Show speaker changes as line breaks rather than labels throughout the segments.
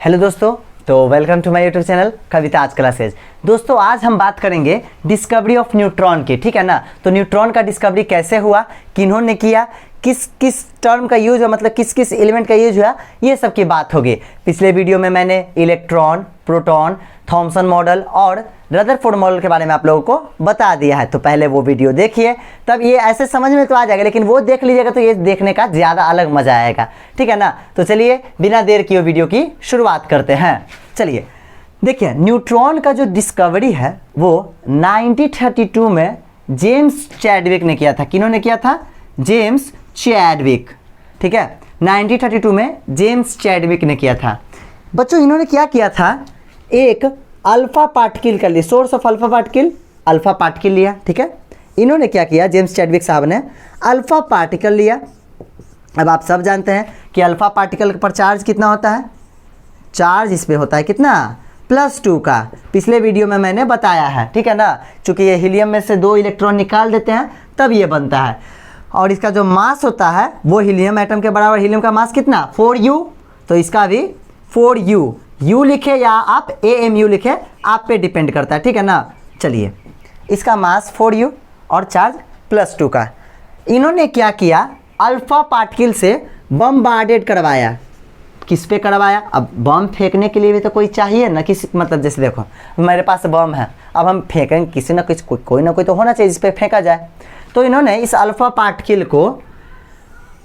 Hello दोस्तों, तो welcome to my YouTube channel Kavita Aaj classes. दोस्तों आज हम बात करेंगे डिस्कवरी ऑफ न्यूट्रॉन की, ठीक है ना। तो न्यूट्रॉन का डिस्कवरी कैसे हुआ, किन्होंने किया, किस किस टर्म का यूज हुआ, मतलब किस किस एलिमेंट का यूज हुआ, ये सब की बात होगी। पिछले वीडियो में मैंने इलेक्ट्रॉन, प्रोटॉन, थॉमसन मॉडल और रदरफोर्ड मॉडल के बारे में आप लोगों को बता दिया है। तो पहले वो वीडियो देखिए, तब ये ऐसे समझ में तो आ जाएगा, लेकिन वो देख लीजिएगा तो ये देखने का ज़्यादा अलग मज़ा आएगा, ठीक है ना। तो चलिए बिना देर किए वीडियो की शुरुआत करते हैं। चलिए देखिए, न्यूट्रॉन का जो डिस्कवरी है वो 1932 में जेम्स चैडविक ने किया था। किन्होंने किया था? जेम्स चैडविक, ठीक है। 1932 में जेम्स चैडविक ने किया था। बच्चों इन्होंने क्या किया था, एक अल्फा पार्टिकल का लिया, सोर्स ऑफ अल्फा पार्टिकल लिया, ठीक है। इन्होंने क्या किया, जेम्स चैडविक साहब ने अल्फा पार्टिकल लिया। अब आप सब जानते हैं कि अल्फा पार्टिकल पर चार्ज कितना होता है, चार्ज इस पे होता है कितना, +2 का। पिछले वीडियो में मैंने बताया है, ठीक है ना। चूंकि ये हीलियम में से 2 इलेक्ट्रॉन निकाल देते हैं तब ये बनता है, और इसका जो मास होता है वो हीलियम एटम के बराबर। हीलियम का मास कितना, 4u, तो इसका भी 4u, u लिखे या आप AMU लिखे, आप पे डिपेंड करता है, ठीक है ना। चलिए, इसका मास 4u और चार्ज +2 का। इन्होंने क्या किया, अल्फा पार्टिकल से बम्बार्डेड करवाया। किस पे करवाया, अब बम फेंकने के लिए भी तो कोई चाहिए ना, किसी मतलब जैसे देखो मेरे पास बम है, अब हम फेंकेंगे, किसी ना किसी कोई ना कोई तो होना चाहिए जिस पे फेंका जाए। तो इन्होंने इस अल्फा पार्टिकल को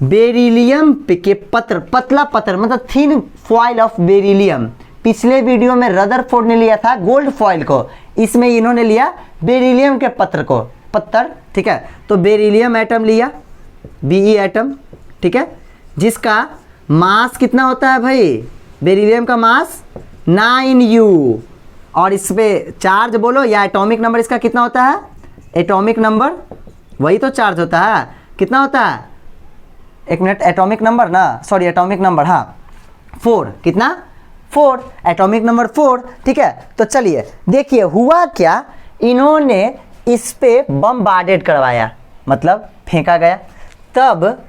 बेरिलियम के पतला पत्थर, मतलब थिन फॉइल ऑफ बेरिलियम। पिछले वीडियो में रदरफोर्ड ने लिया था गोल्ड फॉइल को, इसमें इन्होंने लिया बेरिलियम के पत्थर, ठीक है। तो बेरिलियम एटम लिया, Be एटम, ठीक है, जिसका मास कितना होता है भाई, बेरिलियम का मास 9u, और इस पे चार्ज बोलो या एटॉमिक नंबर इसका कितना होता है, एटॉमिक नंबर, वही तो चार्ज होता है, कितना होता है, एक मिनट, एटॉमिक नंबर ना, सॉरी एटॉमिक नंबर, हाँ 4, कितना 4, एटॉमिक नंबर 4, ठीक है। तो चलिए देखिए हुआ क्या, इन्होंने इस पे बम्बार्डेड करवाया, मतलब फेंका गया, तब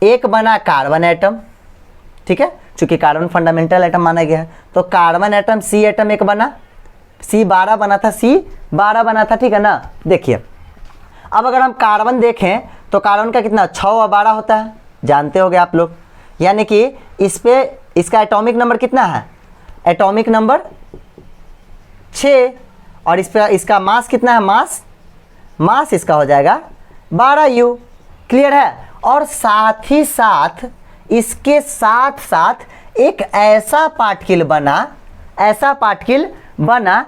एक बना कार्बन एटम, ठीक है, चूंकि कार्बन फंडामेंटल एटम माना गया है, तो कार्बन एटम C एटम एक बना, C12 बना था, C12 बना था, ठीक है ना। देखिए अब अगर हम कार्बन देखें तो कार्बन का कितना 6 और 12 होता है, जानते होगे आप लोग, यानी कि इस पे इसका एटॉमिक नंबर कितना है, एटॉमिक नंबर 6, और इस पे इसका मास कितना है, मास इसका हो जाएगा 12u, क्लियर है। और साथ ही साथ इसके साथ साथ एक ऐसा पार्टिकल बना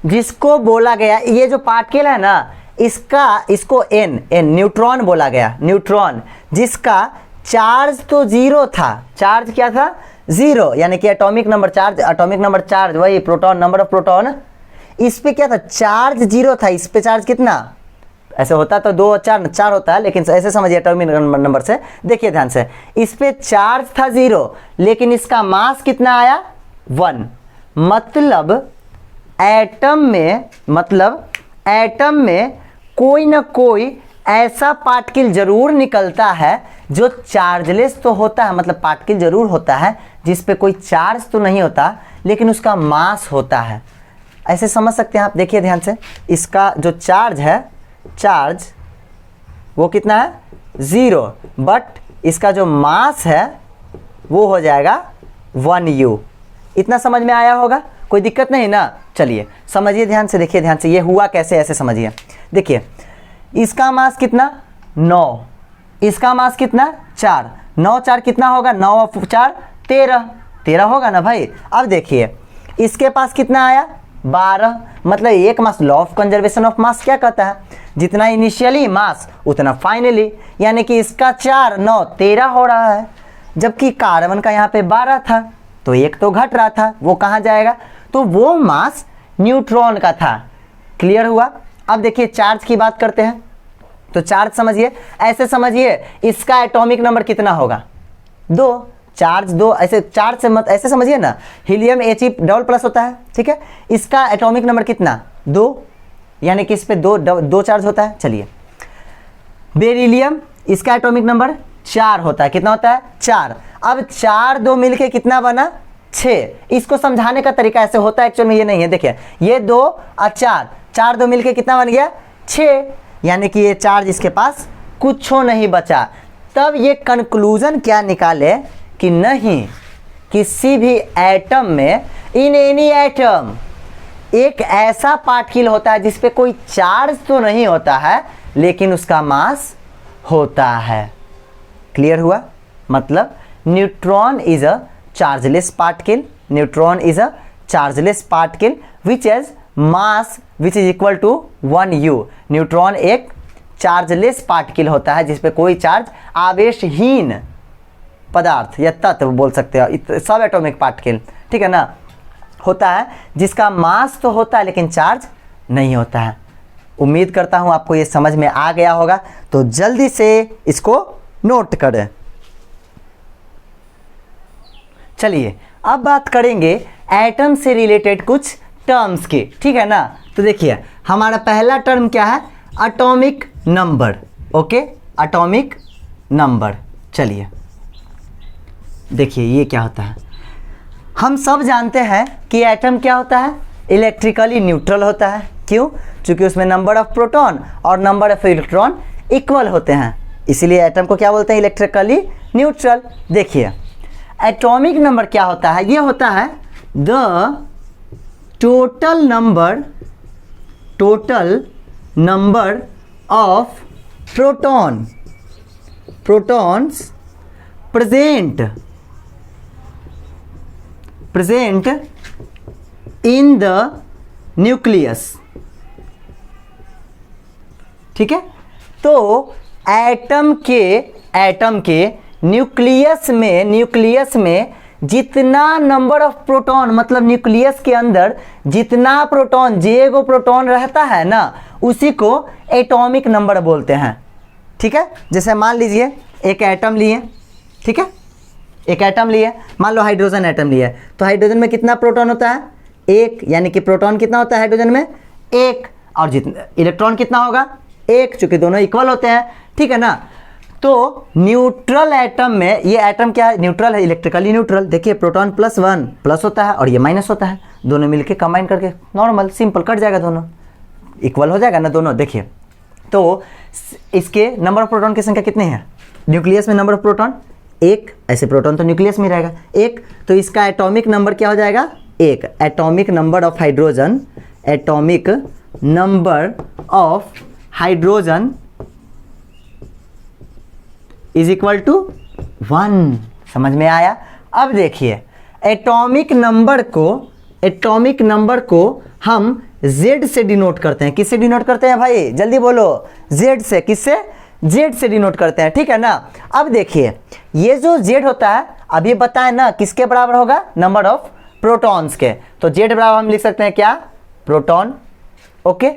जिसको बोला गया, ये जो पार्टिकल है ना, इसको N न्यूट्रॉन बोला गया, न्यूट्रॉन, जिसका चार्ज तो 0 था, चार्ज क्या था, 0, यानी कि एटॉमिक नंबर चार्ज वही प्रोटॉन, नंबर ऑफ प्रोटॉन, इस पे क्या था, चार्ज 0 था, इस पे चार्ज कितना, ऐसे होता तो 2 और 4 होता है, लेकिन ऐसे समझिए एटॉमिक नंबर से, देखिए ध्यान से, इस पे चार्ज था 0, लेकिन इसका मास कितना आया, 1। मतलब एटम में कोई ना कोई ऐसा पार्टिकल जरूर निकलता है जो चार्जलेस तो होता है, मतलब पार्टिकल जरूर होता है जिस पे कोई चार्ज तो नहीं होता, लेकिन उसका मास होता है। ऐसे समझ सकते हैं आप, देखिए ध्यान से, इसका जो चार्ज है, चार्ज वो कितना है, 0, बट इसका जो मास है वो हो जाएगा 1u। इतना समझ में आया होगा, कोई दिक्कत नहीं ना। चलिए समझिए ध्यान से, देखिए ध्यान से, ये हुआ कैसे, ऐसे समझिए। देखिए इसका मास कितना 9, इसका मास कितना 4, 9 4 कितना होगा, 9 और 4 13 होगा ना भाई। अब देखिए इसके पास कितना आया 12, मतलब एक mass, law of conservation of mass क्या कहता है, जितना इनिशियली मास उतना फाइनली, यानी कि इसका 4 9 13 हो रहा है, जबकि कार्बन का यहाँ पे 12 था, तो एक तो घट रहा था, वो कहाँ जाएगा, तो वो मास न्यूट्रॉन का था। क्लियर हुआ। अब देखिए चार्ज की बात करते हैं, तो चार्ज समझिए, ऐसे समझिए, इसका एटॉमिक नंबर कितना होगा, 2, चार्ज 2, ऐसे चार्ज से मत ऐसे समझिए ना, हीलियम He++ होता है, ठीक है, इसका एटॉमिक नंबर कितना 2, यानी कि इस पे 2 चार्ज होता है। चलिए बेरिलियम, इसका एटॉमिक नंबर 4 होता है, कितना होता है 4। अब 4 2 मिलके कितना बना 6। इसको समझाने का तरीका ऐसे होता है, एक्चुअल में ये नहीं है। देखिए ये 2 और 4, 4 2 मिलके कितना बन गया 6, यानी कि ये चार्ज इसके पास कुछ नहीं बचा। तब ये कंक्लूजन क्या निकाले कि नहीं, किसी भी एटम में, इन एनी एटम, एक ऐसा पार्टिकल होता है जिस पे कोई चार्ज तो नहीं होता है लेकिन उसका मास होता है। क्लियर हुआ? मतलब neutron is a chargeless particle, neutron is a chargeless particle which has mass which is equal to 1u। Neutron एक चार्जलेस पार्टिकल होता है जिस पे कोई चार्ज, आवेशहीन पदार्थ या तत्व बोल सकते हो, सब एटॉमिक पार्टिकल, ठीक है ना, होता है जिसका मास तो होता है लेकिन चार्ज नहीं होता है। उम्मीद करता हूं आपको ये समझ में आ गया होगा, तो जल्दी से इसको नोट करें। चलिए अब बात करेंगे एटम से रिलेटेड कुछ टर्म्स की, ठीक है ना। तो देखिए हमारा पहला टर्म क्या है, atomic number. Okay, atomic number. चलिए देखिए ये क्या होता है। हम सब जानते हैं कि एटम क्या होता है, इलेक्ट्रिकली न्यूट्रल होता है। क्यों? क्योंकि उसमें नंबर ऑफ प्रोटॉन और नंबर ऑफ इलेक्ट्रॉन इक्वल होते हैं, इसीलिए एटम को क्या बोलते हैं, इलेक्ट्रिकली न्यूट्रल। देखिए एटॉमिक नंबर क्या होता है, ये होता है the total number of protons present in the nucleus। ठीक है, तो एटम के न्यूक्लियस में जितना नंबर ऑफ प्रोटॉन, मतलब न्यूक्लियस के अंदर जितना प्रोटॉन, जेगो प्रोटॉन रहता है ना, उसी को एटॉमिक नंबर बोलते हैं। ठीक है, जैसे मान लीजिए एक एटम लिए, ठीक है, एक एटम लिए, मान लो हाइड्रोजन एटम लिया है, तो हाइड्रोजन में कितना प्रोटॉन होता है, 1, यानी कि प्रोटॉन कितना होता है हाइड्रोजन में, 1, और जितना इलेक्ट्रॉन कितना होगा, 1, चूंकि दोनों इक्वल होते हैं। ठीक है ना, तो न्यूट्रल एटम में, ये एटम क्या है, न्यूट्रल है, इलेक्ट्रिकली न्यूट्रल। देखिए प्रोटॉन +1 प्लस होता है और ये माइनस होता है, दोनों मिलके कंबाइन करके नॉर्मल सिंपल कट जाएगा, दोनों इक्वल हो जाएगा ना दोनों। देखिए तो इसके नंबर ऑफ प्रोटॉन की संख्या कितनी है, न्यूक्लियस में नंबर ऑफ प्रोटॉन 1, ऐसे प्रोटॉन तो न्यूक्लियस में रहेगा 1, तो इसका एटॉमिक नंबर क्या हो जाएगा 1। Atomic number of hydrogen, atomic number of hydrogen is equal to 1। समझ में आया? अब देखिए एटॉमिक नंबर को हम Z से डिनोट करते हैं। किससे डिनोट करते हैं भाई, जल्दी बोलो, Z से। किससे? Z से डिनोट करते हैं। ठीक है ना। अब देखिए ये जो Z होता है, अभी बताएं ना किसके बराबर होगा, नंबर ऑफ प्रोटॉन्स के। तो Z बराबर हम लिख सकते हैं क्या, प्रोटॉन। ओके,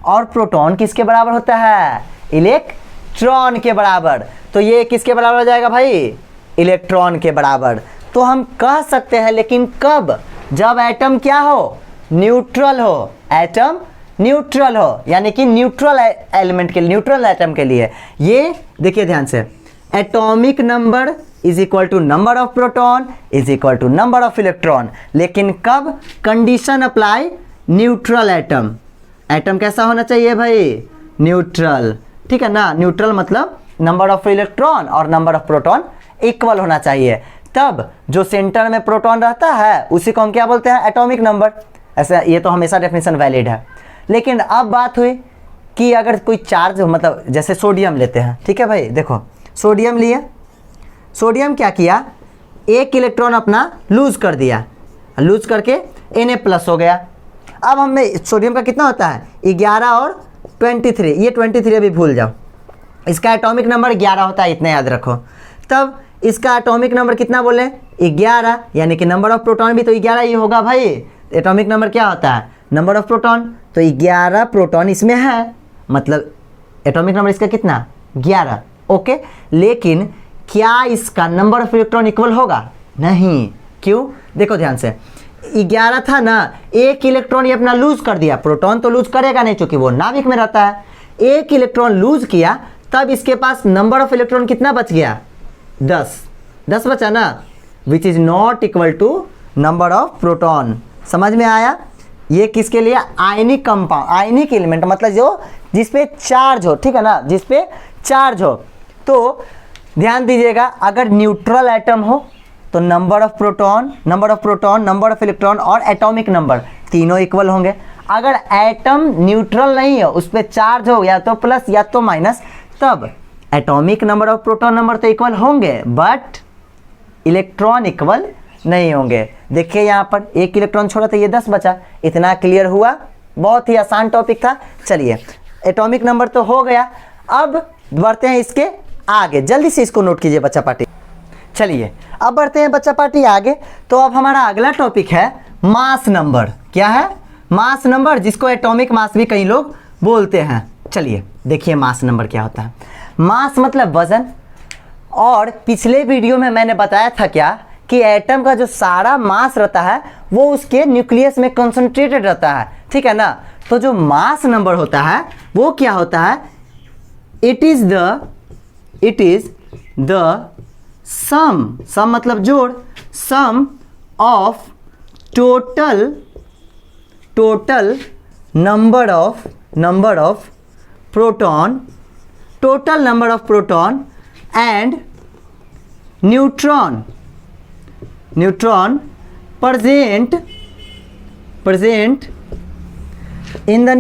और प्रोटॉन किसके बराबर होता है, इलेक्ट्रॉन के बराबर। तो ये किसके बराबर हो जाएगा भाई, इलेक्ट्रॉन के बराबर। तो हम कह सकते हैं, लेकिन कब, जब एटम क्या हो, न्यूट्रल हो, एटम न्यूट्रल हो, यानी कि न्यूट्रल एलिमेंट के लिए, न्यूट्रल एटम के लिए। ये देखिए ध्यान से, atomic number is equal to number of proton is equal to number of electron. लेकिन कब, condition apply, neutral atom. Atom कैसा होना चाहिए भाई, न्यूट्रल। ठीक है ना, न्यूट्रल मतलब नंबर ऑफ इलेक्ट्रॉन और नंबर ऑफ प्रोटॉन इक्वल होना चाहिए। तब जो सेंटर में प्रोटॉन रहता है उसी को हम क्या बोलते हैं, एटॉमिक नंबर। ऐसा, ये तो हमेशा डेफिनेशन वैलिड है। लेकिन अब बात हुई कि अगर कोई चार्ज, मतलब जैसे सोडियम लेते हैं, ठीक है भाई, देखो सोडियम लिए, सोडियम क्या किया, 1 इलेक्ट्रॉन अपना लूज कर दिया, लूज करके Na+ हो गया। अब हमें सोडियम का कितना होता है, 11 और 23, ये 23 अभी भूल जाओ, इसका एटॉमिक नंबर 11 होता है, इतना याद रखो। तब इसका एटॉमिक नंबर कितना बोले, 11, यानी कि नंबर ऑफ प्रोटॉन भी तो 11 ही होगा भाई। एटॉमिक नंबर क्या होता है, नंबर ऑफ प्रोटॉन, तो 11 प्रोटॉन इसमें है, मतलब एटॉमिक नंबर इसका कितना, 11। ओके, लेकिन क्या इसका नंबर ऑफ इलेक्ट्रॉन इक्वल होगा, नहीं। क्यों, देखो ध्यान से, 11 था ना, 1 इलेक्ट्रॉन ये अपना लूज कर दिया, प्रोटॉन तो लूज करेगा नहीं क्योंकि वो नाभिक में रहता है। 1 इलेक्ट्रॉन लूज किया, तब इसके पास नंबर ऑफ इलेक्ट्रॉन कितना बच गया, 10 बचा ना, which is not equal to number of proton. समझ में आया? ये किसके लिए? आयनिक कंपाउंड, आयनिक एलिमेंट मतलब जो जिसपे चार्ज हो, ठीक है ना, जिसपे चार्ज हो। तो ध्यान दीजिएगा, अगर न्यूट्रल एटम हो तो number of proton, number of electron और एटॉमिक नंबर तीनों इक्वल होंगे। अगर एटम न्यूट्रल नहीं हो, उस पर चार्ज हो या तो प्लस या तो माइनस, तब एटॉमिक नंबर और प्रोटॉन नंबर तो इक्वल होंगे बट इलेक्ट्रॉन इक्वल नहीं होंगे। देखिए यहाँ पर एक इलेक्ट्रॉन छोड़ा तो ये 10 बचा। इतना क्लियर हुआ? बहुत ही आसान टॉपिक था। चलिए एटॉमिक नंबर तो हो गया, अब बढ़ते हैं इसके आगे। जल्दी से इसको नोट कीजिए बच्चा पार्टी। चलिए अब बढ़ते हैं बच्चा पार्टी आगे। तो अब हमारा अगला टॉपिक है मास नंबर। क्या है? मास नंबर, जिसको एटॉमिक मास भी कई लोग बोलते हैं। चलिए देखिए मास नंबर क्या होता है। मास मतलब वजन। और पिछले वीडियो में मैंने बताया था क्या कि एटम का जो सारा मास रहता है वो उसके न्यूक्लियस में कंसंट्रेटेड रहता है, ठीक है ना। तो जो मास नंबर होता है वो क्या होता है? इट इज द सम मतलब जोड़, sum of total number of proton and neutron present in the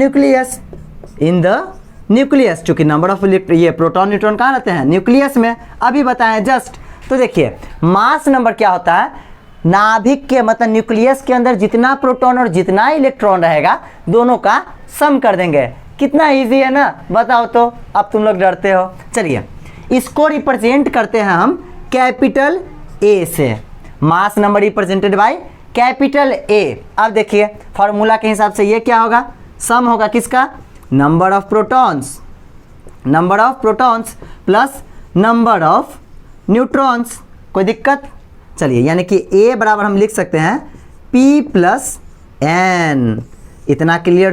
nucleus. चूंकि नंबर ऑफ ये प्रोटॉन न्यूट्रॉन कहाँ रहते हैं? न्यूक्लियस में। अभी बताएं जस्ट। तो देखिए मास नंबर क्या होता है? नाभिक के मतलब न्यूक्लियस के अंदर जितना प्रोटॉन और जितना इलेक्ट्रॉन रहेगा दोनों का सम कर देंगे। कितना इजी है ना, बताओ तो। अब तुम लोग डरते हो। चलिए इसको रिप्रेजेंट करते हैं हम कैपिटल ए से। Mass number represented by capital A. अब देखिए फॉर्मूला के हिसाब से ये क्या होगा? सम होगा किसका? Number of protons plus number of neutrons. कोई दिक्कत? चलिए यानी कि ए बराबर हम लिख सकते हैं P प्लस एन। इतना क्लियर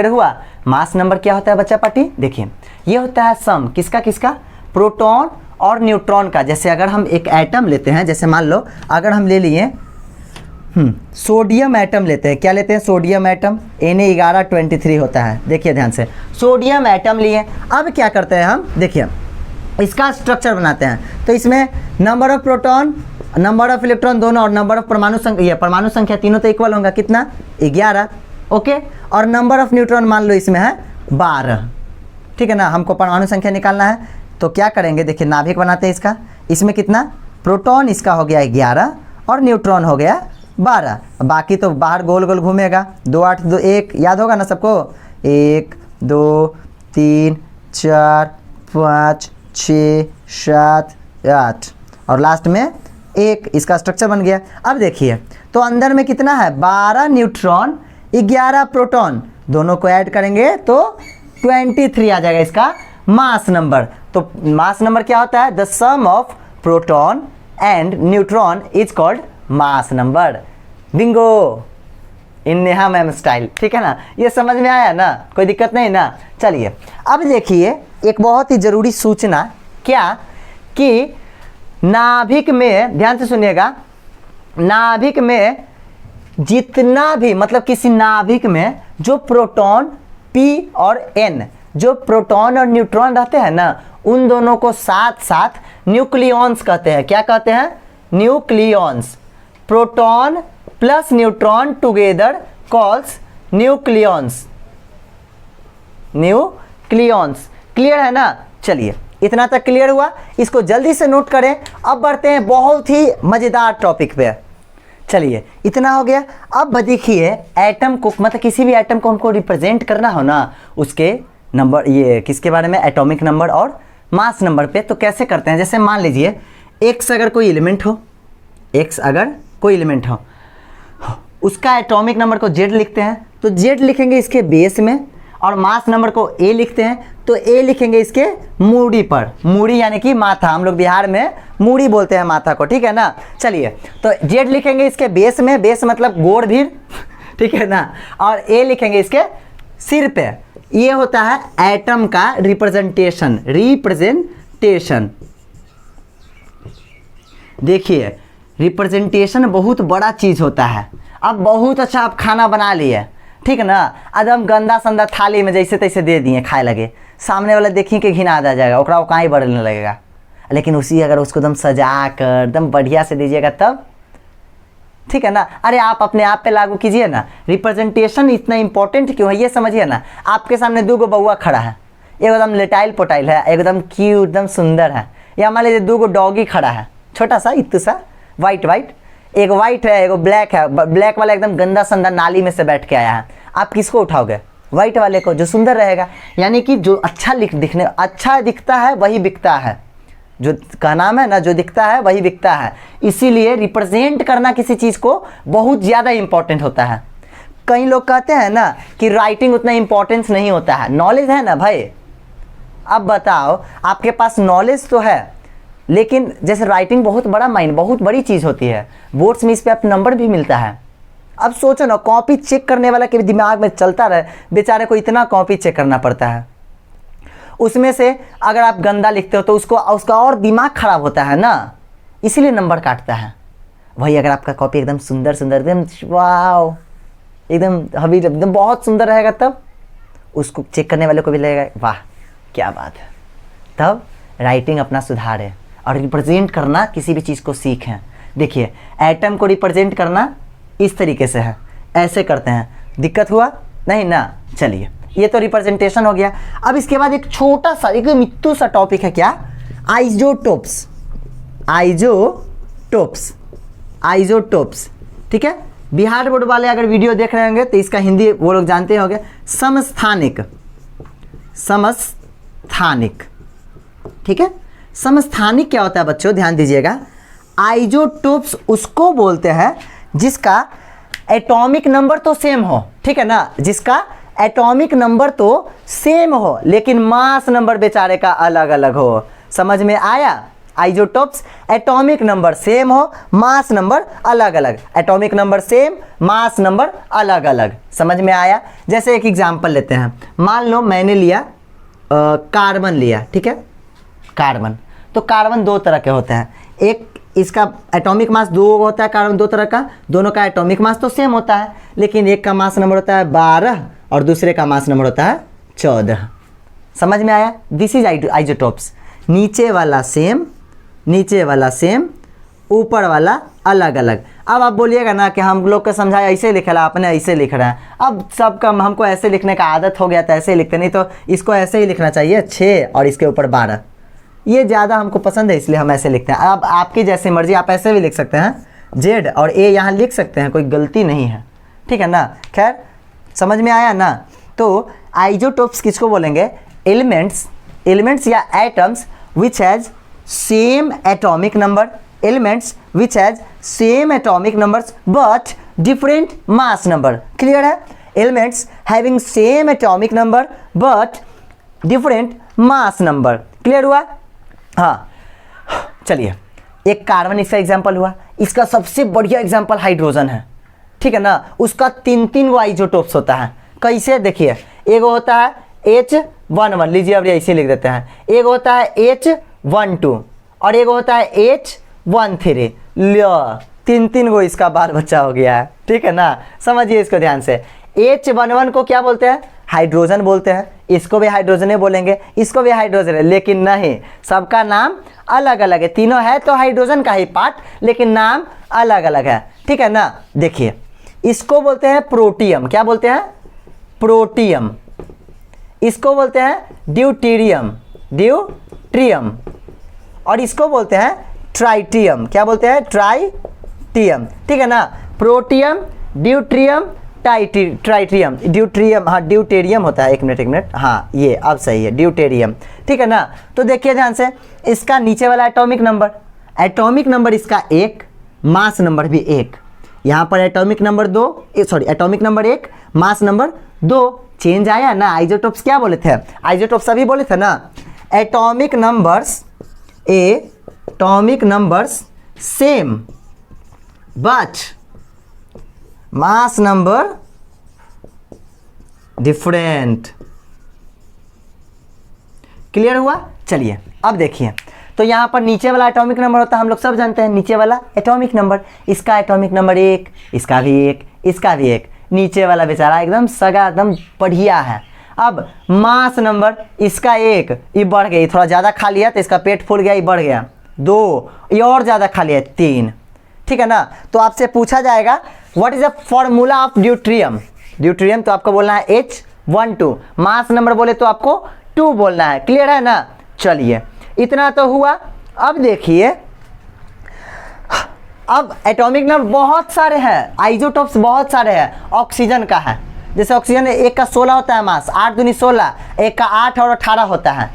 हुआ? मास नंबर क्या होता है बच्चा पार्टी? देखिए ये होता है सम किसका? प्रोटॉन और न्यूट्रॉन का। जैसे अगर हम एक एटम लेते हैं, जैसे मान लो अगर हम ले लिए सोडियम एटम लेते हैं। क्या लेते हैं? Sodium atom. Na1123 होता है। देखिए ध्यान से, सोडियम एटम लिए। अब क्या करते हैं हम? देखिए इसका स्ट्रक्चर बनाते हैं। तो इसमें number of proton, number of electron दोनों और नंबर ऑफ परमाणु संख्या तीनों तो इक्वल होगा। कितना? 11। ओके। और नंबर ऑफ न्यूट्रॉन मान लो इसमें है 12, ठीक है ना। हमको परमाणु संख्या निकालना है तो क्या करेंगे? देखिए नाभिक बनाते हैं इसका। इसमें कितना? प्रोटॉन इसका हो गया 11 और न्यूट्रॉन हो गया 12। बाकी तो बाहर गोल गोल घूमेगा। 2 8 2 1 याद होगा ना सबको? 1 2 3 4 5 6 7 8 और लास्ट में 1। इसका स्ट्रक्चर बन गया। अब देखिए तो अंदर में कितना है? 12 न्यूट्रॉन 11 प्रोटॉन। दोनों को ऐड करेंगे तो 23 आ जाएगा इसका मास नंबर। तो मास नंबर क्या होता है? The sum of proton and neutron is called mass number. Bingo in Neha ma'am style, ठीक है ना। ये समझ में आया ना? कोई दिक्कत नहीं ना। चलिए अब देखिए एक बहुत ही जरूरी सूचना, क्या कि नाभिक में, ध्यान से सुनिएगा, नाभिक में जितना भी मतलब किसी नाभिक में जो प्रोटॉन P और N, जो प्रोटॉन और न्यूट्रॉन रहते हैं ना, उन दोनों को साथ साथ न्यूक्लियॉन्स कहते हैं। क्या कहते हैं? Nucleons. Proton plus neutron together calls nucleons. Clear है ना? चलिए इतना तक क्लियर हुआ। इसको जल्दी से नोट करें। अब बढ़ते हैं बहुत ही मजेदार टॉपिक पे। चलिए इतना हो गया। अब देखिए एटम को मतलब किसी भी एटम को हमको रिप्रेजेंट करना हो ना, उसके नंबर, ये किसके बारे में? एटॉमिक नंबर और मास नंबर पे। तो कैसे करते हैं? जैसे मान लीजिए X अगर कोई एलिमेंट हो, उसका एटॉमिक नंबर को Z लिखते हैं तो Z लिखेंगे इसके बेस में, और मास नंबर को A लिखते हैं तो A लिखेंगे इसके मूड़ी पर। मूड़ी यानी कि माथा, हम लोग बिहार में मूड़ी बोलते हैं माथा को, ठीक है ना। चलिए तो Z लिखेंगे इसके बेस में, बेस मतलब गोड़ धीर, ठीक है ना, और A लिखेंगे इसके सिर पे। ये होता है एटम का रिप्रेजेंटेशन। देखिए रिप्रेजेंटेशन बहुत बड़ा चीज़ होता है। अब बहुत अच्छा आप खाना बना लिए, ठीक है ना, आज हम गंदा संदा थाली में जैसे तैसे दे दिए खाए लगे, सामने वाला देखिए कि घिना आ जाएगा, ओकरा वो कहीं बढ़ने लगेगा। लेकिन उसी अगर उसको एकदम सजा कर एकदम बढ़िया से दीजिएगा तब, ठीक है ना। अरे आप अपने आप पे लागू कीजिए ना, रिप्रेजेंटेशन इतना इंपॉर्टेंट क्यों है ये समझिए ना। आपके सामने 2 गो बउआ खड़ा है, एकदम लेटाइल पोटाइल है, एकदम क्यूट एकदम सुंदर है, या मान लीजिए 2 गो डॉगी खड़ा है, छोटा सा इतू सा वाइट, एक वाइट है एक ब्लैक है, ब्लैक वाला एकदम गंदा संदा नाली में से बैठ के आया है, आप किसको उठाओगे? वाइट वाले को, जो सुंदर रहेगा। यानी कि जो अच्छा दिखता है वही बिकता है, जो का नाम है ना, जो दिखता है वही बिकता है। इसीलिए रिप्रेजेंट करना किसी चीज़ को बहुत ज़्यादा इंपॉर्टेंट होता है। कई लोग कहते हैं ना कि राइटिंग उतना इंपॉर्टेंस नहीं होता है, नॉलेज है ना भाई। अब बताओ आपके पास नॉलेज तो है, लेकिन जैसे राइटिंग बहुत बड़ा माइंड, बहुत बड़ी चीज़ होती है, बोर्ड्स में इस पर आप नंबर भी मिलता है। अब सोचो ना, कॉपी चेक करने वाला के दिमाग में चलता रहे, बेचारे को इतना कॉपी चेक करना पड़ता है, उसमें से अगर आप गंदा लिखते हो तो उसका और दिमाग खराब होता है ना, इसीलिए नंबर काटता है। वही अगर आपका कॉपी एकदम सुंदर एकदम वाव, एकदम हबी एकदम बहुत सुंदर रहेगा, तब उसको चेक करने वाले को भी लगेगा वाह क्या बात है। तब राइटिंग अपना सुधार है और रिप्रेजेंट करना किसी भी चीज़ को सीखें। देखिए एटम को रिप्रेजेंट करना इस तरीके से है, ऐसे करते हैं, दिक्कत हुआ नहीं ना। चलिए ये तो रिप्रेजेंटेशन हो गया। अब इसके बाद एक छोटा सा एक मित्तू सा टॉपिक है, क्या? आइजोटोप्स। आइजोटोप्स, ठीक है। बिहार बोर्ड वाले अगर वीडियो देख रहे होंगे तो इसका हिंदी वो लोग जानते होंगे, समस्थानिक, ठीक है। समस्थानिक क्या होता है बच्चों, ध्यान दीजिएगा। आइजोटोप्स उसको बोलते हैं जिसका एटॉमिक नंबर तो सेम हो, ठीक है ना, जिसका एटॉमिक नंबर तो सेम हो लेकिन मास नंबर बेचारे का अलग अलग हो। समझ में आया? आइजोटोप्स एटॉमिक नंबर सेम हो, मास नंबर अलग अलग, atomic number same, mass number अलग अलग। समझ में आया? जैसे एक एग्जांपल लेते हैं, मान लो मैंने लिया कार्बन लिया, ठीक है, कार्बन। तो कार्बन 2 तरह के होते हैं, एक इसका एटॉमिक मास 2 होता है, कार्बन 2 तरह का, दोनों का एटॉमिक मास तो सेम होता है, लेकिन एक का मास नंबर होता है 12 और दूसरे का मास नंबर होता है 14। समझ में आया? दिस इज आइजोटोप्स, नीचे वाला सेम, ऊपर वाला अलग अलग। अब आप बोलिएगा ना कि हम लोग को समझाया ऐसे लिखा है, आपने ऐसे लिख रहा है। अब सबका हमको ऐसे लिखने का आदत हो गया था, ऐसे लिखते, नहीं तो इसको ऐसे ही लिखना चाहिए 6 और इसके ऊपर 12, ये ज़्यादा हमको पसंद है इसलिए हम ऐसे लिखते हैं। अब आपकी जैसे मर्जी, आप ऐसे भी लिख सकते हैं, Z और A यहाँ लिख सकते हैं, कोई गलती नहीं है, ठीक है ना। खैर समझ में आया ना। तो आइजोटोप्स किसको बोलेंगे? एलिमेंट्स या atoms which has same atomic number, elements which has same atomic numbers but different mass number. Clear है? Elements having same atomic number but different mass number. Clear हुआ? हाँ चलिए, एक कार्बन इसका एग्जाम्पल हुआ, इसका सबसे बढ़िया एग्जाम्पल हाइड्रोजन है, ठीक है ना। उसका 3 गो आइजोटोप्स होता है। कैसे? देखिए, एक होता है H11, लीजिए अब ऐसे लिख देते हैं, एक होता है H12 और एक होता है H13। लो 3 गो इसका बाल बच्चा हो गया है, ठीक है ना। समझिए इसको ध्यान से। H11 को क्या बोलते हैं? हाइड्रोजन बोलते हैं, इसको भी हाइड्रोजन बोलेंगे, इसको भी हाइड्रोजन है, लेकिन नहीं, सबका नाम अलग अलग है। तीनों है तो हाइड्रोजन का ही पार्ट, लेकिन नाम अलग अलग है, ठीक है ना। देखिए इसको बोलते हैं प्रोटियम, क्या बोलते हैं? प्रोटियम। इसको बोलते हैं ड्यूटेरियम, और इसको बोलते हैं ट्राइटियम। क्या बोलते हैं? ट्राइटियम, ठीक है ना। प्रोटियम, ड्यूटेरियम, ट्राइटियम, ड्यूटेरियम, हाँ ड्यूटेरियम होता है, एक मिनट, हाँ ये अब सही है, ड्यूटेरियम, ठीक है ना। तो देखिए ध्यान से, इसका नीचे वाला एटॉमिक नंबर इसका 1, मास नंबर भी 1, यहाँ पर atomic number 1, mass number 2। Change आया ना। आइजोटोप्स क्या बोले थे? आइजोटोप्स अभी बोले थे ना, atomic numbers same but mass number different. Clear हुआ? चलिए अब देखिए, तो यहाँ पर नीचे वाला एटॉमिक नंबर होता है, हम लोग सब जानते हैं नीचे वाला एटॉमिक नंबर, इसका एटॉमिक नंबर 1, इसका भी 1, इसका भी 1, नीचे वाला बेचारा एकदम सगा एकदम बढ़िया है। अब मास नंबर इसका 1, ये बढ़ गया, ये थोड़ा ज़्यादा खा लिया तो इसका पेट फूल गया, ये बढ़ गया 2, ये और ज़्यादा खा लिया 3, ठीक है ना। तो आपसे पूछा जाएगा what is the formula of deuterium. Deuterium तो आपको बोलना है H12, मास नंबर बोले तो आपको 2 बोलना है, क्लियर है ना। चलिए इतना तो हुआ। अब देखिए, अब एटॉमिक नंबर बहुत सारे हैं, आइसोटोप्स बहुत सारे हैं। ऑक्सीजन का है, जैसे ऑक्सीजन एक का 16 होता है मास, 8 दूनी 16, एक का 8 और 18 होता है,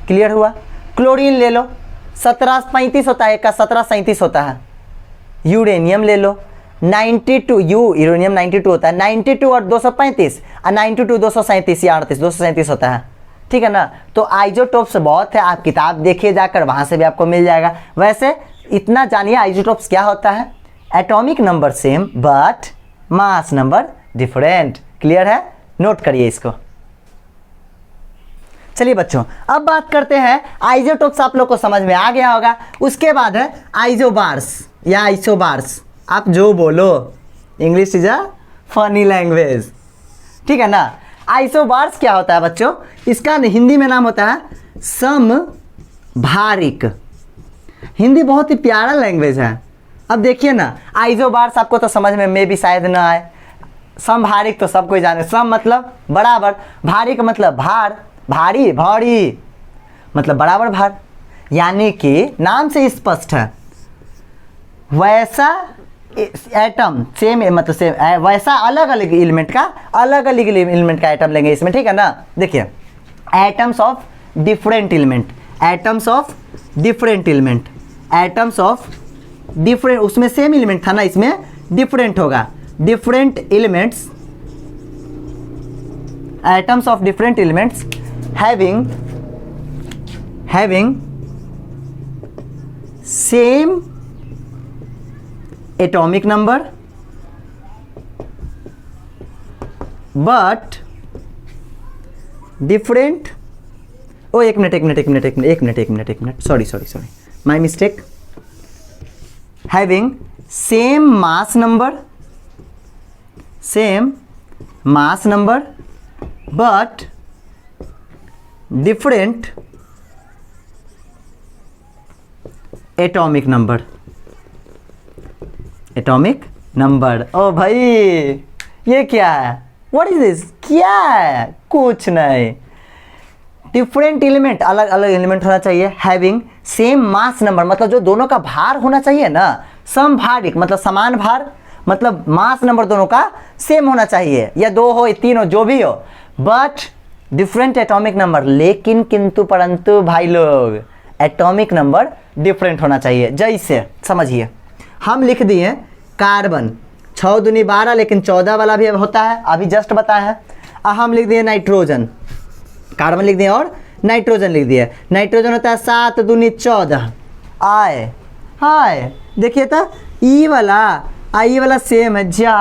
क्लियर हुआ। क्लोरीन ले लो, 17-35 होता है, एक का 17-37 होता है। यूरेनियम ले लो, 92, यूरेनियम 92 होता है, 92 और 235, और 92 237 या 38 237 होता है, ठीक है ना। तो आइसोटोप्स बहुत है, आप किताब देखिए जाकर, वहाँ से भी आपको मिल जाएगा। वैसे इतना जानिए आइसोटोप्स क्या होता है, atomic number same but mass number different, clear है, नोट करिए इसको। चलिए बच्चों, अब बात करते हैं आइसोटोप्स, आप लोग को समझ में आ गया होगा। उसके बाद है आइसोबार्स या आइसोबार्स, आप जो बोलो, English is a funny language, ठीक है ना। आइसोबार्स क्या होता है बच्चों, इसका हिंदी में नाम होता है समभारिक। हिंदी बहुत ही प्यारा लैंग्वेज है। अब देखिए ना, आइसोबार्स आपको तो समझ में भी शायद ना आए। समभारिक तो सब कोई जाने, सम मतलब बराबर, भारिक मतलब भार, भारी भारी मतलब बराबर भार, यानी कि नाम से स्पष्ट है। वैसा एटम सेम मतलब सेम, वैसा अलग अलग एलिमेंट का एटम लेंगे इसमें, ठीक है ना। देखिए, atoms of different element, atoms of different element, atoms of different, उसमें सेम एलिमेंट था ना, इसमें डिफरेंट होगा। Different elements, atoms of different elements having same atomic number but different, oh एक minute, sorry, my mistake, having same mass number but different atomic number। ओ भाई ये क्या है, व्हाट इज दिस, क्या है, कुछ नहीं। डिफरेंट एलिमेंट, अलग अलग एलिमेंट होना चाहिए। हैविंग सेम मास नंबर मतलब जो दोनों का भार होना चाहिए ना, समभारिक मतलब समान भार, मतलब मास नंबर दोनों का सेम होना चाहिए, या 2 हो या 3 हो, जो भी हो, बट डिफरेंट एटॉमिक नंबर, लेकिन किंतु परंतु भाई लोग एटॉमिक नंबर डिफरेंट होना चाहिए। जैसे समझिए, हम लिख दिए कार्बन 6 दूनी 12, लेकिन 14 वाला भी होता है, अभी जस्ट बताया है। हम लिख दिए नाइट्रोजन, कार्बन लिख दिए और नाइट्रोजन लिख दिए। नाइट्रोजन होता है 7 दूनी 14, आए हाय, देखिए तो ई वाला सेम है, जा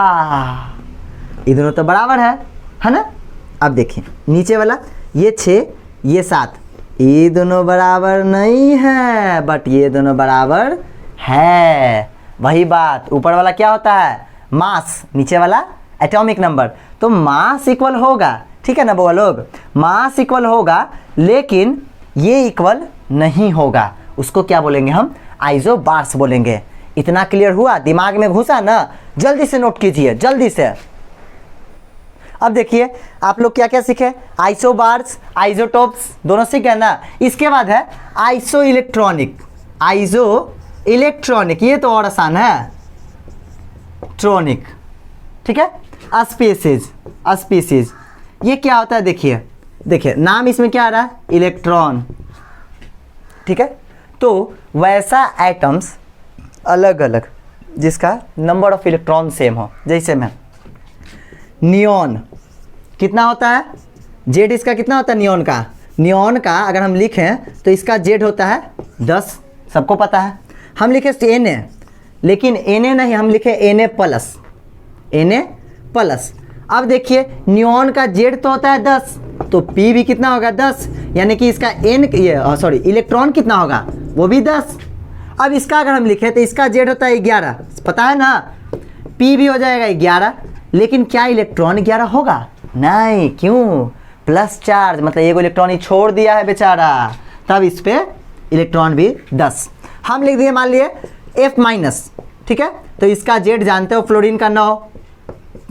ये दोनों तो बराबर है ना। अब देखिए नीचे वाला, ये 6 ये 7, ये दोनों बराबर नहीं है बट ये दोनों बराबर है। वही बात, ऊपर वाला क्या होता है, मास, नीचे वाला एटॉमिक नंबर, तो मास इक्वल होगा, ठीक है ना वो लोग, मास इक्वल होगा, लेकिन ये इक्वल नहीं होगा, उसको क्या बोलेंगे हम, आइसोबार्स बोलेंगे। इतना क्लियर हुआ, दिमाग में घुसा ना, जल्दी से नोट कीजिए, जल्दी से। अब देखिए आप लोग क्या क्या सीखे, आइसोबार्स, आइसोटोप्स दोनों सीखे ना। इसके बाद है आइसो इलेक्ट्रॉनिक, ये तो और आसान है, ट्रॉनिक, ठीक है। स्पीसीज, ये क्या होता है, देखिए नाम इसमें क्या आ रहा है, इलेक्ट्रॉन, ठीक है। तो वैसा एटम्स अलग अलग जिसका नंबर ऑफ इलेक्ट्रॉन सेम हो, जैसे में नियॉन कितना होता है, जेड इसका कितना होता है, नियॉन का अगर हम लिखें तो इसका जेड होता है 10, सबको पता है। हम लिखे Na, लेकिन Na नहीं, हम लिखे Na प्लस, अब देखिए नियॉन का जेड तो होता है 10, तो पी भी कितना होगा 10, यानी कि इसका एन सॉरी इलेक्ट्रॉन कितना होगा वो भी 10। अब इसका अगर हम लिखें तो इसका जेड होता है 11, पता है ना, पी भी हो जाएगा 11, लेकिन क्या इलेक्ट्रॉन 11 होगा? नहीं, क्यों? प्लस चार्ज, मतलब एक इलेक्ट्रॉन ही छोड़ दिया है बेचारा, तब इस पे इलेक्ट्रॉन भी 10। हम लिख दिए मान लिए F माइनस, ठीक है, तो इसका जेड जानते हो फ्लोरीन का 9,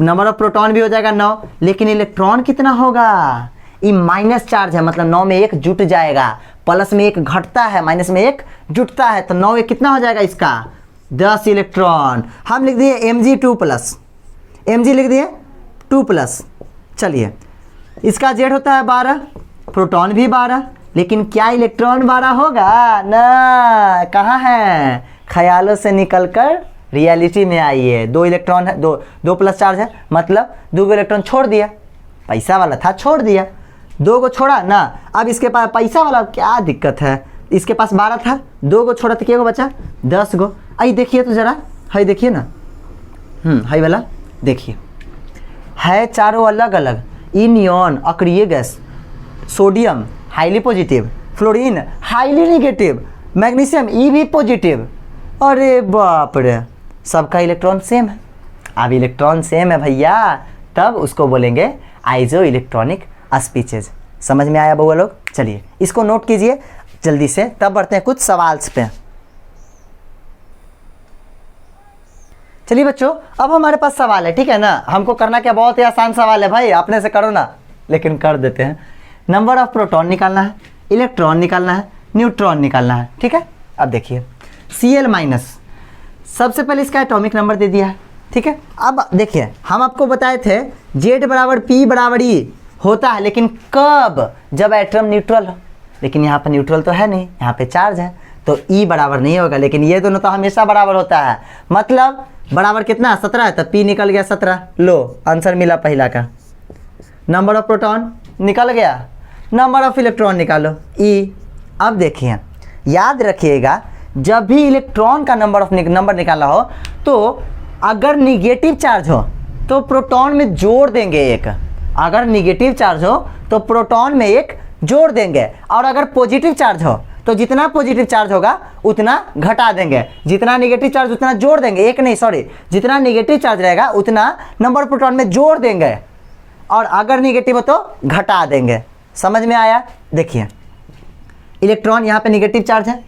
नंबर ऑफ प्रोटॉन भी हो जाएगा 9, लेकिन इलेक्ट्रॉन कितना होगा? ये माइनस चार्ज है, मतलब 9 में 1 जुट जाएगा, प्लस में 1 घटता है, माइनस में 1 जुटता है, तो 9 कितना हो जाएगा इसका? 10 इलेक्ट्रॉन। हम लिख दिए Mg2+, Mg लिख दिए 2+। चलिए इसका जेड होता है 12, प्रोटॉन भी 12, लेकिन क्या इलेक्ट्रॉन 12 होगा? ना, कहाँ है? ख्यालों से निकलकर रियलिटी में आइए। 2 इलेक्ट्रॉन है, दो प्लस चार्ज है, मतलब 2 इलेक्ट्रॉन छोड़ दिया, पैसा वाला था छोड़ दिया, 2 को छोड़ा ना। अब इसके पास पैसा वाला क्या दिक्कत है, इसके पास 12 था, 2 को छोड़ा तो क्या को बचा? 10 गो। आई देखिए तो जरा, हाई देखिए ना, हाई वाला देखिए, है चारों अलग अलग, नियॉन अक्रिय gas, sodium highly positive, fluorine highly negative, magnesium ई भी पॉजिटिव। अरे बाप रे, सबका इलेक्ट्रॉन सेम है। अब इलेक्ट्रॉन सेम है भैया, तब उसको बोलेंगे आइजो इलेक्ट्रॉनिक स्पीचेज। समझ में आया बउआ लोग? चलिए इसको नोट कीजिए जल्दी से, तब बढ़ते हैं कुछ सवाल पे। चलिए बच्चों, अब हमारे पास सवाल है, ठीक है ना। हमको करना क्या, बहुत ही आसान सवाल है भाई, अपने से करो ना, लेकिन कर देते हैं। नंबर ऑफ प्रोटॉन निकालना है, इलेक्ट्रॉन निकालना है, न्यूट्रॉन निकालना है, ठीक है। अब देखिए Cl-, सबसे पहले इसका एटॉमिक नंबर दे दिया है, ठीक है। अब देखिए हम आपको बताए थे Z बराबर P बराबर E होता है, लेकिन कब? जब एटम न्यूट्रल हो, लेकिन यहाँ पर न्यूट्रल तो है नहीं, यहाँ पे चार्ज है, तो E बराबर नहीं होगा, लेकिन ये दोनों तो हमेशा बराबर होता है। मतलब बराबर कितना? 17 है, तो P निकल गया 17। लो आंसर मिला पहला का। नंबर ऑफ प्रोटॉन निकल गया, नंबर ऑफ इलेक्ट्रॉन निकालो E। अब देखिए याद रखिएगा, जब भी इलेक्ट्रॉन का नंबर निकालना हो, तो अगर निगेटिव चार्ज हो तो प्रोटॉन में जोड़ देंगे एक, अगर निगेटिव चार्ज हो तो प्रोटॉन में एक जोड़ देंगे, और अगर पॉजिटिव चार्ज हो तो जितना पॉजिटिव चार्ज होगा उतना घटा देंगे, जितना निगेटिव चार्ज उतना जोड़ देंगे, एक नहीं सॉरी, जितना निगेटिव चार्ज रहेगा उतना नंबर प्रोटॉन में जोड़ देंगे, और अगर निगेटिव हो तो घटा देंगे। समझ में आया? देखिए इलेक्ट्रॉन यहाँ पे निगेटिव चार्ज है,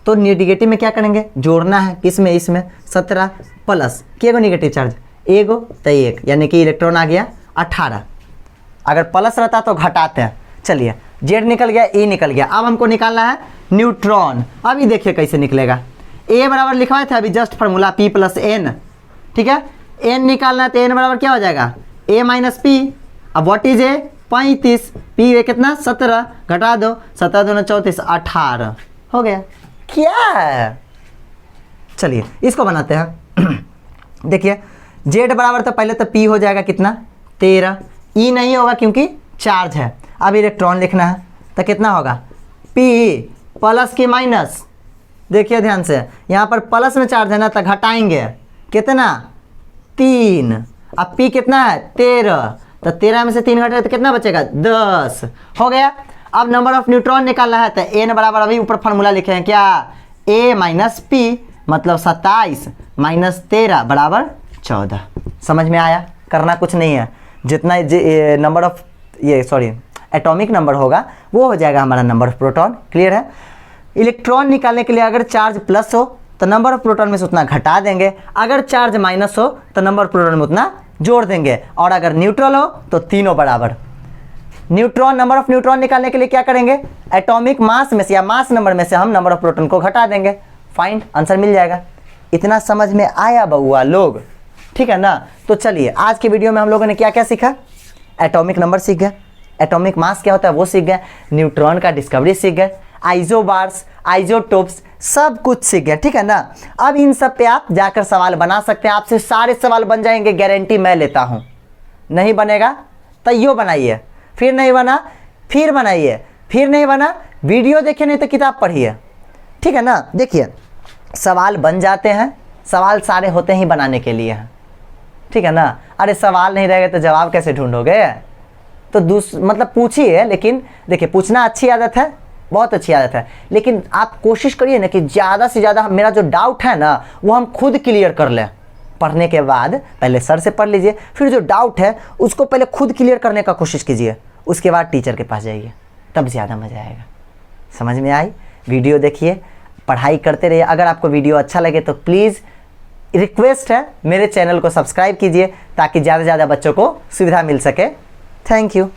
तो निगेटिव में क्या करेंगे? जोड़ना है, किसमें? इसमें 17 प्लस के गो निगेटिव चार्ज, एगो तो 1, यानी कि इलेक्ट्रॉन आ गया 18। अगर प्लस रहता तो घटाते हैं। चलिए जेड निकल गया, ई निकल गया। अब हमको निकालना है न्यूट्रॉन। अभी देखिए कैसे निकलेगा। ए बराबर लिखवाए थे अभी जस्ट फार्मूला P + N, ठीक है। N निकालना है तो N बराबर क्या हो जाएगा? A - P। अब व्हाट इज ए? 35, P कितना? 17, घटा दो, 17 दूना 34, 18 हो गया। क्या है? चलिए इसको बनाते हैं। देखिए जेड बराबर तो पहले तो P हो जाएगा कितना? 13, E नहीं होगा क्योंकि चार्ज है। अब इलेक्ट्रॉन लिखना है तो कितना होगा? P प्लस की माइनस, देखिए ध्यान से, यहाँ पर प्लस में चार्ज है ना, तो घटाएंगे कितना? 3। अब P कितना है? 13, तो 13 में से 3 घटेगा तो कितना बचेगा? 10 हो गया। अब नंबर ऑफ न्यूट्रॉन निकालना है, तो N बराबर अभी ऊपर फार्मूला लिखे हैं क्या? A - P, मतलब 27 - 13 बराबर 14। समझ में आया? करना कुछ नहीं है, जितना नंबर ऑफ एटॉमिक नंबर होगा वो हो जाएगा हमारा नंबर ऑफ प्रोटॉन। क्लियर है? इलेक्ट्रॉन निकालने के लिए अगर चार्ज प्लस हो तो नंबर ऑफ प्रोटॉन में से उतना घटा देंगे, अगर चार्ज माइनस हो तो नंबर ऑफ प्रोटॉन में उतना जोड़ देंगे, और अगर न्यूट्रल हो तो तीनों बराबर। न्यूट्रॉन, नंबर ऑफ न्यूट्रॉन निकालने के लिए क्या करेंगे? एटॉमिक मास में से या मास नंबर में से हम नंबर ऑफ प्रोटॉन को घटा देंगे, फाइंड आंसर मिल जाएगा। इतना समझ में आया बउआ लोग? ठीक है ना। तो चलिए आज के वीडियो में हम लोगों ने क्या क्या सीखा? एटॉमिक नंबर सीख गए, एटॉमिक मास क्या होता है वो सीख गए, न्यूट्रॉन का डिस्कवरी सीख गए, आइसोबार्स, आइसोटोप्स सब कुछ सीख गए। ठीक है ना। अब इन सब पे आप जाकर सवाल बना सकते हैं, आपसे सारे सवाल बन जाएंगे, गारंटी मैं लेता हूँ। नहीं बनेगा तो यो बनाइए, फिर नहीं बना फिर बनाइए, फिर नहीं बना वीडियो देखिए, नहीं तो किताब पढ़िए। ठीक है ना। देखिए सवाल बन जाते हैं, सवाल सारे होते ही बनाने के लिए हैं। ठीक है ना। अरे सवाल नहीं रहेगा तो जवाब कैसे ढूंढोगे? तो मतलब पूछिए, लेकिन देखिए पूछना अच्छी आदत है, बहुत अच्छी आदत है, लेकिन आप कोशिश करिए ना कि ज़्यादा से ज़्यादा मेरा जो डाउट है ना वो हम खुद क्लियर कर लें। पढ़ने के बाद पहले सर से पढ़ लीजिए, फिर जो डाउट है उसको पहले खुद क्लियर करने का कोशिश कीजिए, उसके बाद टीचर के पास जाइए, तब ज़्यादा मज़ा आएगा। समझ में आई? वीडियो देखिए, पढ़ाई करते रहिए। अगर आपको वीडियो अच्छा लगे तो प्लीज़ रिक्वेस्ट है मेरे चैनल को सब्सक्राइब कीजिए ताकि ज़्यादा से ज़्यादा बच्चों को सुविधा मिल सके। Thank you.